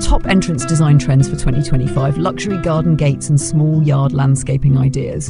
Top entrance design trends for 2025: luxury garden gates and small yard landscaping ideas.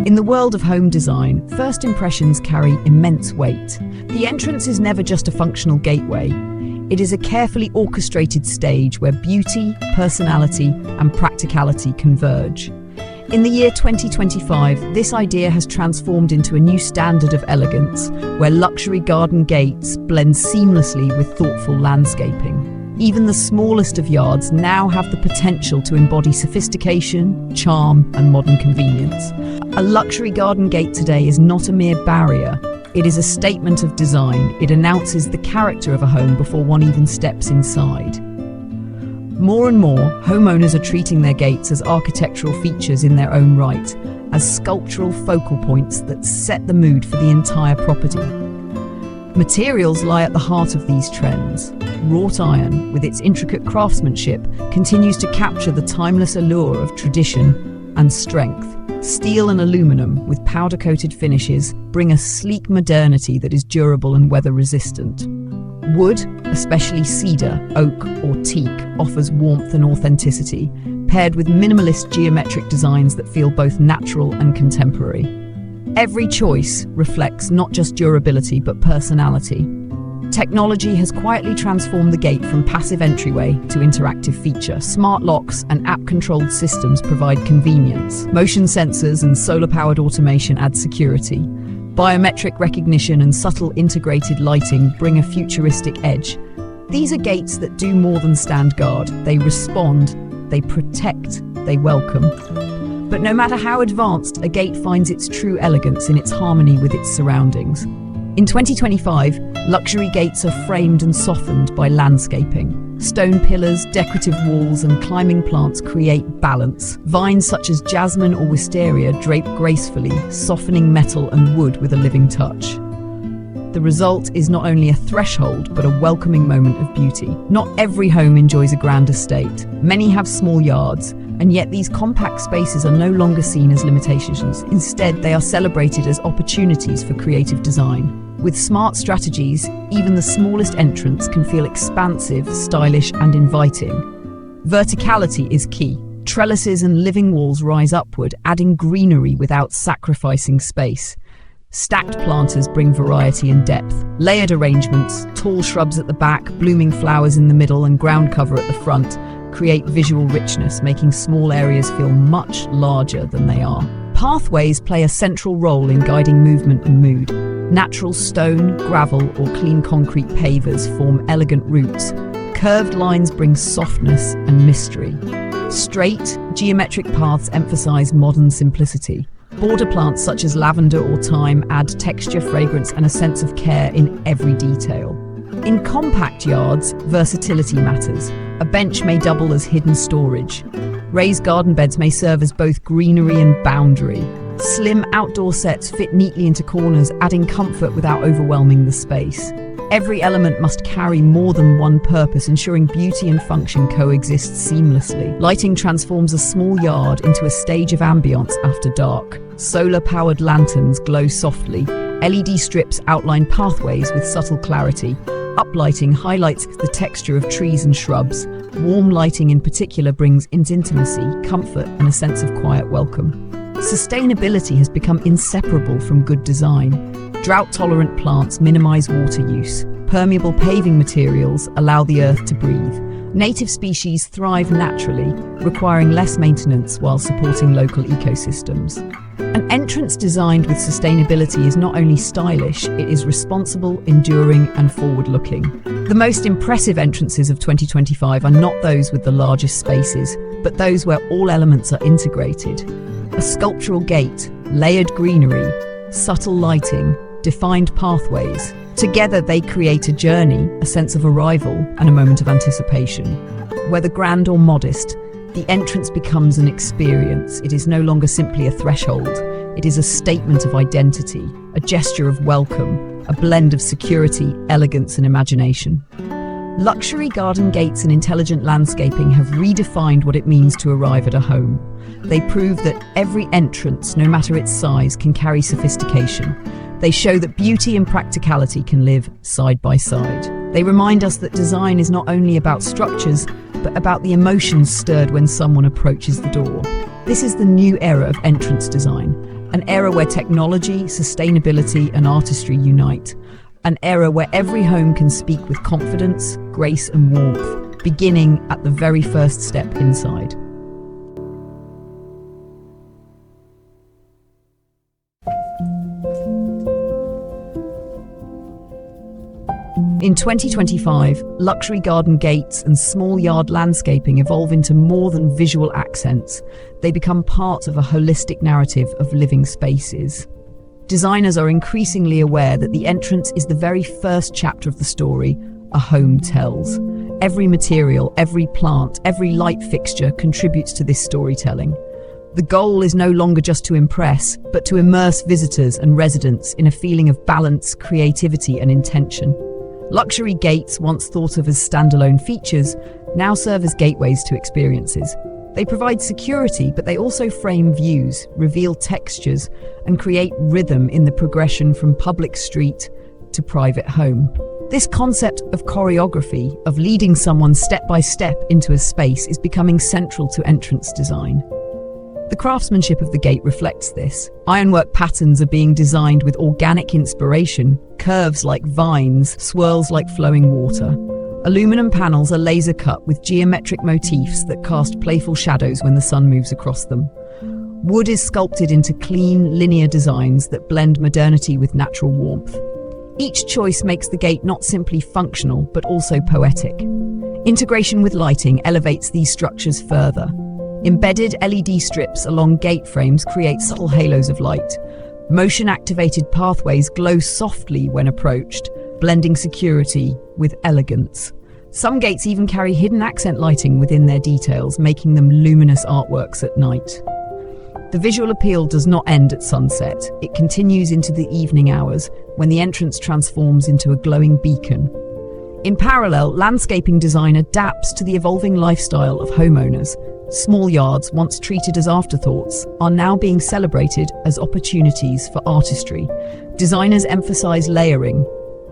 In the world of home design, first impressions carry immense weight. The entrance is never just a functional gateway. It is a carefully orchestrated stage where beauty, personality, and practicality converge. In the year 2025, this idea has transformed into a new standard of elegance, where luxury garden gates blend seamlessly with thoughtful landscaping. Even the smallest of yards now have the potential to embody sophistication, charm, and modern convenience. A luxury garden gate today is not a mere barrier. It is a statement of design. It announces the character of a home before one even steps inside. More and more, homeowners are treating their gates as architectural features in their own right, as sculptural focal points that set the mood for the entire property. Materials lie at the heart of these trends. Wrought iron, with its intricate craftsmanship, continues to capture the timeless allure of tradition and strength. Steel and aluminum, with powder-coated finishes, bring a sleek modernity that is durable and weather-resistant. Wood, especially cedar, oak, or teak, offers warmth and authenticity, paired with minimalist geometric designs that feel both natural and contemporary. Every choice reflects not just durability but personality. Technology has quietly transformed the gate from passive entryway to interactive feature. Smart locks and app-controlled systems provide convenience. Motion sensors and solar-powered automation add security. Biometric recognition and subtle integrated lighting bring a futuristic edge. These are gates that do more than stand guard. They respond, they protect, they welcome. But no matter how advanced, a gate finds its true elegance in its harmony with its surroundings. In 2025, luxury gates are framed and softened by landscaping. Stone pillars, decorative walls, and climbing plants create balance. Vines such as jasmine or wisteria drape gracefully, softening metal and wood with a living touch. The result is not only a threshold, but a welcoming moment of beauty. Not every home enjoys a grand estate. Many have small yards, and yet these compact spaces are no longer seen as limitations. Instead, they are celebrated as opportunities for creative design. With smart strategies, even the smallest entrance can feel expansive, stylish, and inviting. Verticality is key. Trellises and living walls rise upward, adding greenery without sacrificing space. Stacked planters bring variety and depth. Layered arrangements, tall shrubs at the back, blooming flowers in the middle, and ground cover at the front create visual richness, making small areas feel much larger than they are. Pathways play a central role in guiding movement and mood. Natural stone, gravel, or clean concrete pavers form elegant routes. Curved lines bring softness and mystery. Straight, geometric paths emphasize modern simplicity. Border plants such as lavender or thyme add texture, fragrance, and a sense of care in every detail. In compact yards, versatility matters. A bench may double as hidden storage. Raised garden beds may serve as both greenery and boundary. Slim outdoor sets fit neatly into corners, adding comfort without overwhelming the space. Every element must carry more than one purpose, ensuring beauty and function coexist seamlessly. Lighting transforms a small yard into a stage of ambience after dark. Solar-powered lanterns glow softly. LED strips outline pathways with subtle clarity. Uplighting highlights the texture of trees and shrubs. Warm lighting in particular brings intimacy, comfort, and a sense of quiet welcome. Sustainability has become inseparable from good design. Drought-tolerant plants minimize water use. Permeable paving materials allow the earth to breathe. Native species thrive naturally, requiring less maintenance while supporting local ecosystems. An entrance designed with sustainability is not only stylish, it is responsible, enduring, and forward-looking. The most impressive entrances of 2025 are not those with the largest spaces, but those where all elements are integrated. A sculptural gate, layered greenery, subtle lighting, defined pathways. Together they create a journey, a sense of arrival, and a moment of anticipation. Whether grand or modest, the entrance becomes an experience. It is no longer simply a threshold. It is a statement of identity, a gesture of welcome, a blend of security, elegance, and imagination. Luxury garden gates and intelligent landscaping have redefined what it means to arrive at a home. They prove that every entrance, no matter its size, can carry sophistication. They show that beauty and practicality can live side by side. They remind us that design is not only about structures, but about the emotions stirred when someone approaches the door. This is the new era of entrance design, an era where technology, sustainability, and artistry unite. An era where every home can speak with confidence, grace, and warmth, beginning at the very first step inside. In 2025, luxury garden gates and small yard landscaping evolve into more than visual accents. They become part of a holistic narrative of living spaces. Designers are increasingly aware that the entrance is the very first chapter of the story a home tells. Every material, every plant, every light fixture contributes to this storytelling. The goal is no longer just to impress, but to immerse visitors and residents in a feeling of balance, creativity, and intention. Luxury gates, once thought of as standalone features, now serve as gateways to experiences. They provide security, but they also frame views, reveal textures, and create rhythm in the progression from public street to private home. This concept of choreography, of leading someone step by step into a space, is becoming central to entrance design. The craftsmanship of the gate reflects this. Ironwork patterns are being designed with organic inspiration, curves like vines, swirls like flowing water. Aluminum panels are laser cut with geometric motifs that cast playful shadows when the sun moves across them. Wood is sculpted into clean, linear designs that blend modernity with natural warmth. Each choice makes the gate not simply functional, but also poetic. Integration with lighting elevates these structures further. Embedded LED strips along gate frames create subtle halos of light. Motion-activated pathways glow softly when approached, blending security with elegance. Some gates even carry hidden accent lighting within their details, making them luminous artworks at night. The visual appeal does not end at sunset. It continues into the evening hours, when the entrance transforms into a glowing beacon. In parallel, landscaping design adapts to the evolving lifestyle of homeowners. Small yards, once treated as afterthoughts, are now being celebrated as opportunities for artistry. Designers emphasize layering.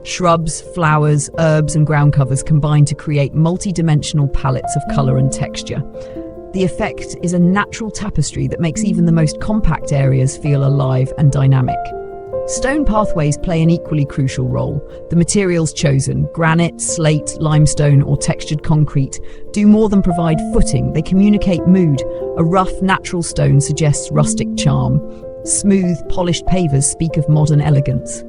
Shrubs, flowers, herbs, and ground covers combine to create multi-dimensional palettes of color and texture. The effect is a natural tapestry that makes even the most compact areas feel alive and dynamic. Stone pathways play an equally crucial role. The materials chosen, granite, slate, limestone, or textured concrete, do more than provide footing. They communicate mood. A rough, natural stone suggests rustic charm. Smooth, polished pavers speak of modern elegance.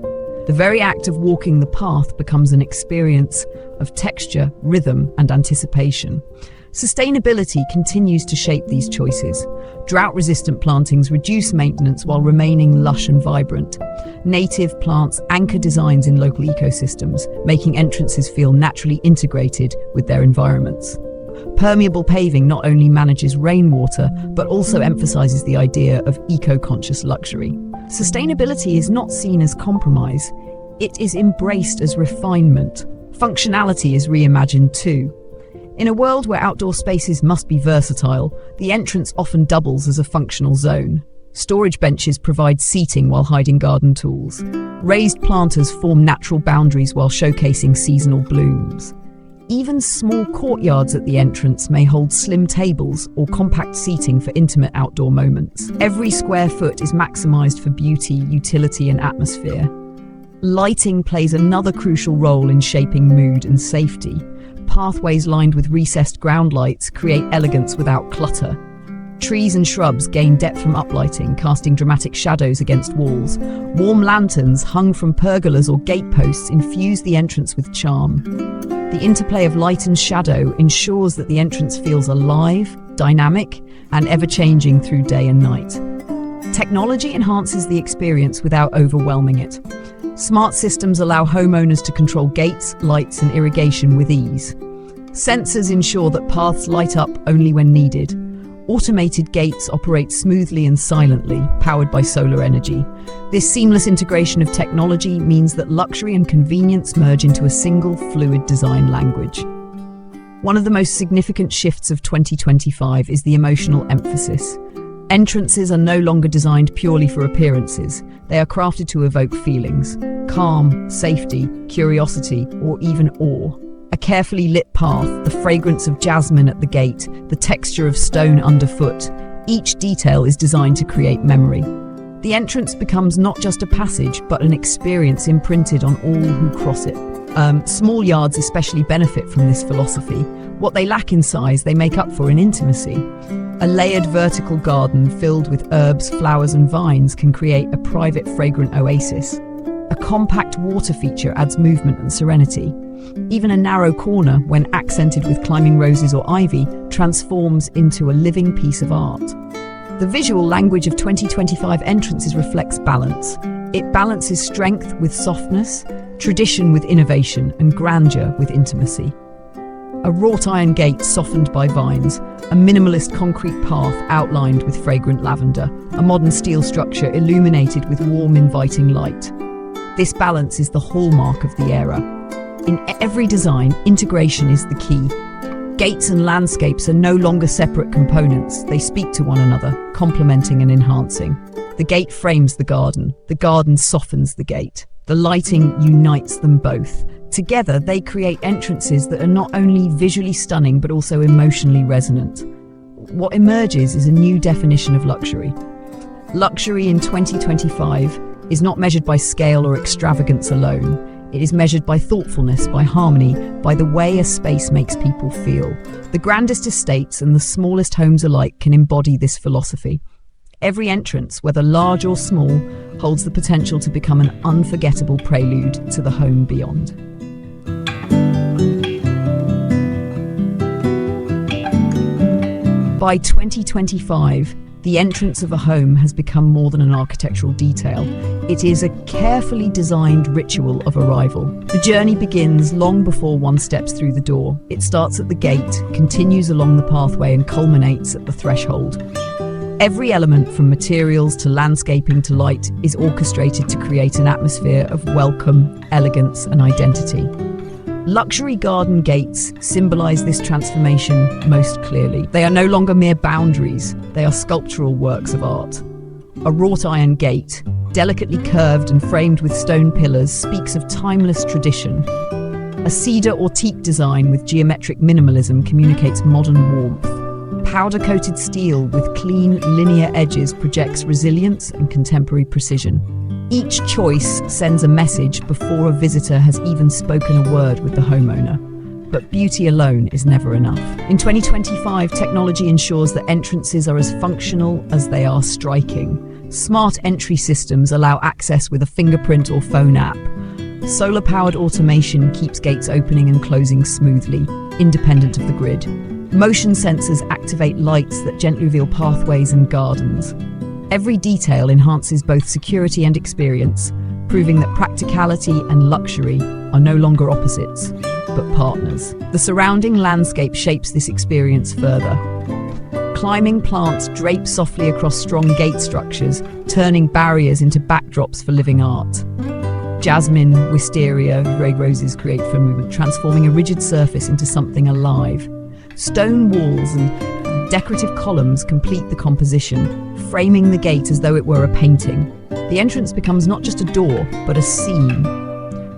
The very act of walking the path becomes an experience of texture, rhythm, and anticipation. Sustainability continues to shape these choices. Drought-resistant plantings reduce maintenance while remaining lush and vibrant. Native plants anchor designs in local ecosystems, making entrances feel naturally integrated with their environments. Permeable paving not only manages rainwater, but also emphasizes the idea of eco-conscious luxury. Sustainability is not seen as compromise. It is embraced as refinement. Functionality is reimagined too. In a world where outdoor spaces must be versatile, the entrance often doubles as a functional zone. Storage benches provide seating while hiding garden tools. Raised planters form natural boundaries while showcasing seasonal blooms. Even small courtyards at the entrance may hold slim tables or compact seating for intimate outdoor moments. Every square foot is maximized for beauty, utility, and atmosphere. Lighting plays another crucial role in shaping mood and safety. Pathways lined with recessed ground lights create elegance without clutter. Trees and shrubs gain depth from uplighting, casting dramatic shadows against walls. Warm lanterns hung from pergolas or gateposts infuse the entrance with charm. The interplay of light and shadow ensures that the entrance feels alive, dynamic, and ever-changing through day and night. Technology enhances the experience without overwhelming it. Smart systems allow homeowners to control gates, lights, and irrigation with ease. Sensors ensure that paths light up only when needed. Automated gates operate smoothly and silently, powered by solar energy. This seamless integration of technology means that luxury and convenience merge into a single, fluid design language. One of the most significant shifts of 2025 is the emotional emphasis. Entrances are no longer designed purely for appearances. They are crafted to evoke feelings: calm, safety, curiosity, or even awe. A carefully lit path, the fragrance of jasmine at the gate, the texture of stone underfoot. Each detail is designed to create memory. The entrance becomes not just a passage, but an experience imprinted on all who cross it. Small yards especially benefit from this philosophy. What they lack in size, they make up for in intimacy. A layered vertical garden filled with herbs, flowers, and vines can create a private, fragrant oasis. A compact water feature adds movement and serenity. Even a narrow corner, when accented with climbing roses or ivy, transforms into a living piece of art. The visual language of 2025 entrances reflects balance. It balances strength with softness, tradition with innovation, and grandeur with intimacy. A wrought iron gate softened by vines, a minimalist concrete path outlined with fragrant lavender, a modern steel structure illuminated with warm, inviting light. This balance is the hallmark of the era. In every design, integration is the key. Gates and landscapes are no longer separate components. They speak to one another, complementing and enhancing. The gate frames the garden softens the gate. The lighting unites them both. Together, they create entrances that are not only visually stunning, but also emotionally resonant. What emerges is a new definition of luxury. Luxury in 2025 is not measured by scale or extravagance alone. It is measured by thoughtfulness, by harmony, by the way a space makes people feel. The grandest estates and the smallest homes alike can embody this philosophy. Every entrance, whether large or small, holds the potential to become an unforgettable prelude to the home beyond. By 2025, the entrance of a home has become more than an architectural detail. It is a carefully designed ritual of arrival. The journey begins long before one steps through the door. It starts at the gate, continues along the pathway, and culminates at the threshold. Every element, from materials to landscaping to light, is orchestrated to create an atmosphere of welcome, elegance, and identity. Luxury garden gates symbolize this transformation most clearly. They are no longer mere boundaries, they are sculptural works of art. A wrought iron gate, delicately curved and framed with stone pillars, speaks of timeless tradition. A cedar or teak design with geometric minimalism communicates modern warmth. Powder-coated steel with clean, linear edges projects resilience and contemporary precision. Each choice sends a message before a visitor has even spoken a word with the homeowner. But beauty alone is never enough. In 2025, technology ensures that entrances are as functional as they are striking. Smart entry systems allow access with a fingerprint or phone app. Solar-powered automation keeps gates opening and closing smoothly, independent of the grid. Motion sensors activate lights that gently reveal pathways and gardens. Every detail enhances both security and experience, proving that practicality and luxury are no longer opposites, but partners. The surrounding landscape shapes this experience further. Climbing plants drape softly across strong gate structures, turning barriers into backdrops for living art. Jasmine, wisteria, red roses create for movement, transforming a rigid surface into something alive. Stone walls and decorative columns complete the composition, framing the gate as though it were a painting. The entrance becomes not just a door, but a scene.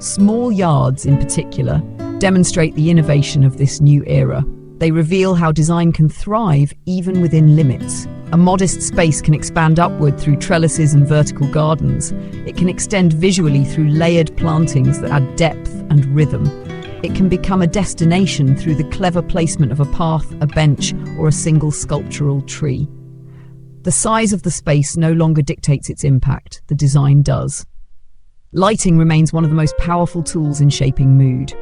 Small yards, in particular, demonstrate the innovation of this new era. They reveal how design can thrive even within limits. A modest space can expand upward through trellises and vertical gardens. It can extend visually through layered plantings that add depth and rhythm. It can become a destination through the clever placement of a path, a bench, or a single sculptural tree. The size of the space no longer dictates its impact, the design does. Lighting remains one of the most powerful tools in shaping mood.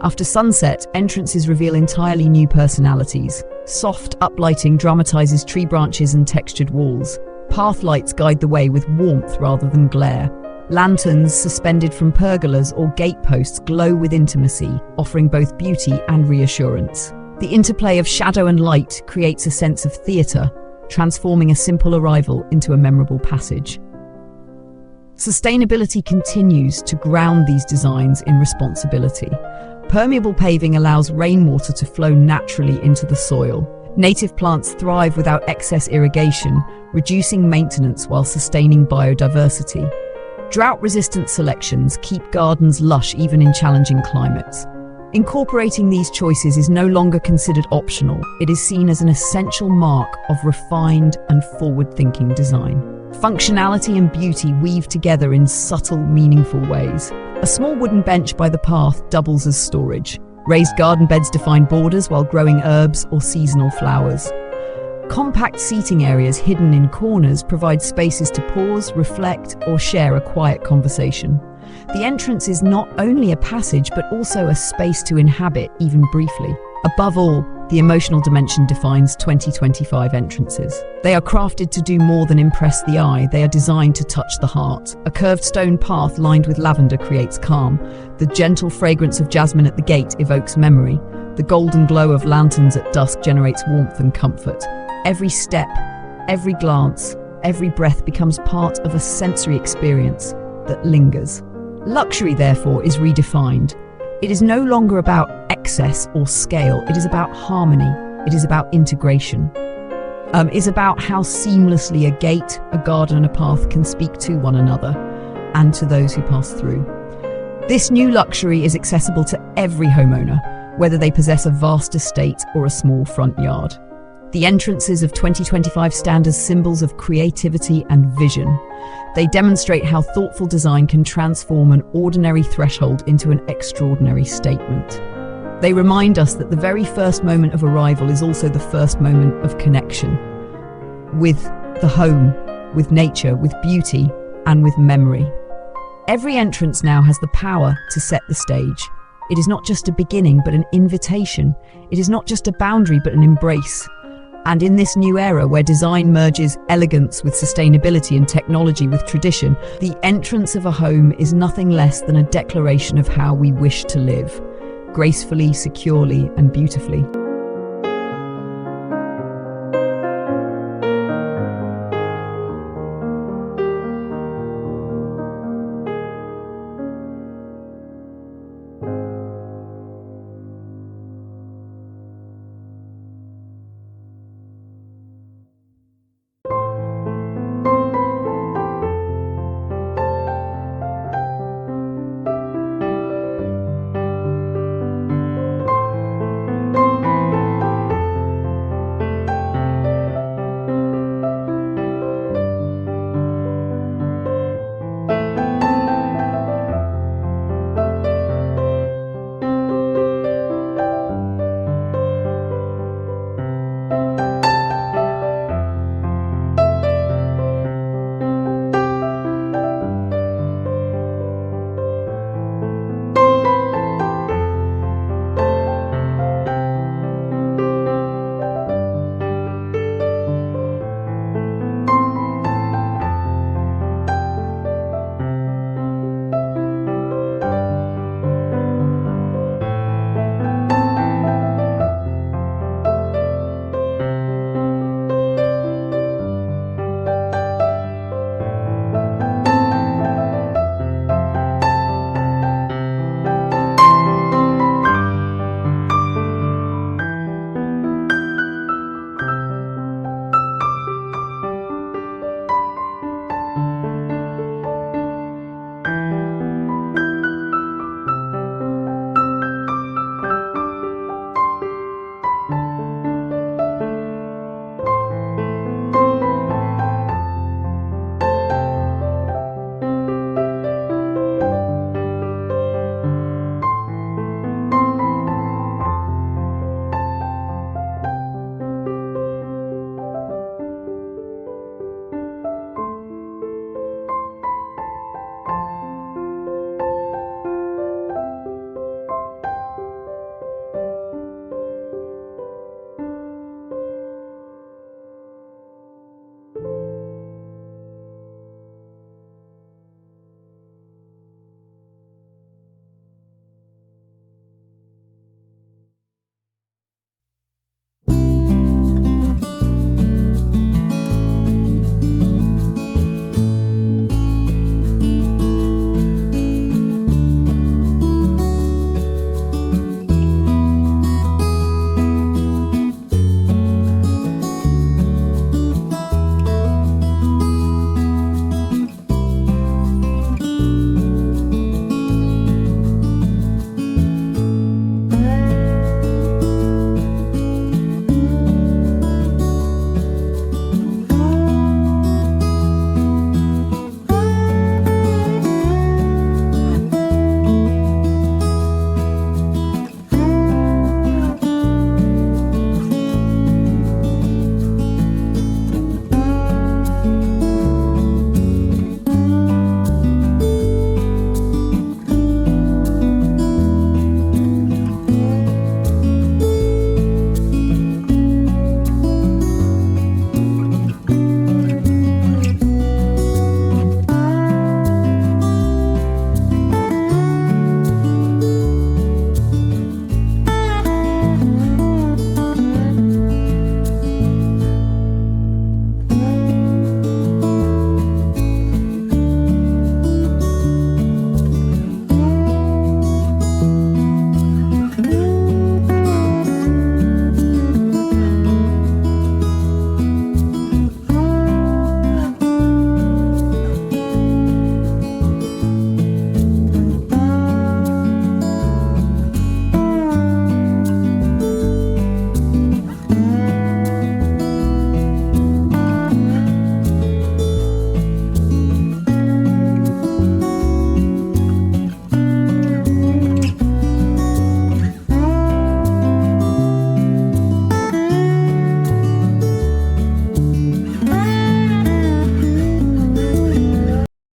After sunset, entrances reveal entirely new personalities. Soft uplighting dramatizes tree branches and textured walls. Path lights guide the way with warmth rather than glare. Lanterns suspended from pergolas or gateposts glow with intimacy, offering both beauty and reassurance. The interplay of shadow and light creates a sense of theatre, transforming a simple arrival into a memorable passage. Sustainability continues to ground these designs in responsibility. Permeable paving allows rainwater to flow naturally into the soil. Native plants thrive without excess irrigation, reducing maintenance while sustaining biodiversity. Drought-resistant selections keep gardens lush even in challenging climates. Incorporating these choices is no longer considered optional. It is seen as an essential mark of refined and forward-thinking design. Functionality and beauty weave together in subtle, meaningful ways. A small wooden bench by the path doubles as storage. Raised garden beds define borders while growing herbs or seasonal flowers. Compact seating areas hidden in corners provide spaces to pause, reflect, or share a quiet conversation. The entrance is not only a passage but also a space to inhabit, even briefly. Above all, the emotional dimension defines 2025 entrances. They are crafted to do more than impress the eye, they are designed to touch the heart. A curved stone path lined with lavender creates calm. The gentle fragrance of jasmine at the gate evokes memory. The golden glow of lanterns at dusk generates warmth and comfort. Every step, every glance, every breath becomes part of a sensory experience that lingers. Luxury, therefore, is redefined. It is no longer about excess or scale. It is about harmony. It is about integration. It is about how seamlessly a gate, a garden, and a path can speak to one another and to those who pass through. This new luxury is accessible to every homeowner, whether they possess a vast estate or a small front yard. The entrances of 2025 stand as symbols of creativity and vision. They demonstrate how thoughtful design can transform an ordinary threshold into an extraordinary statement. They remind us that the very first moment of arrival is also the first moment of connection with the home, with nature, with beauty, and with memory. Every entrance now has the power to set the stage. It is not just a beginning, but an invitation. It is not just a boundary, but an embrace. And in this new era where design merges elegance with sustainability and technology with tradition, the entrance of a home is nothing less than a declaration of how we wish to live, gracefully, securely, and beautifully.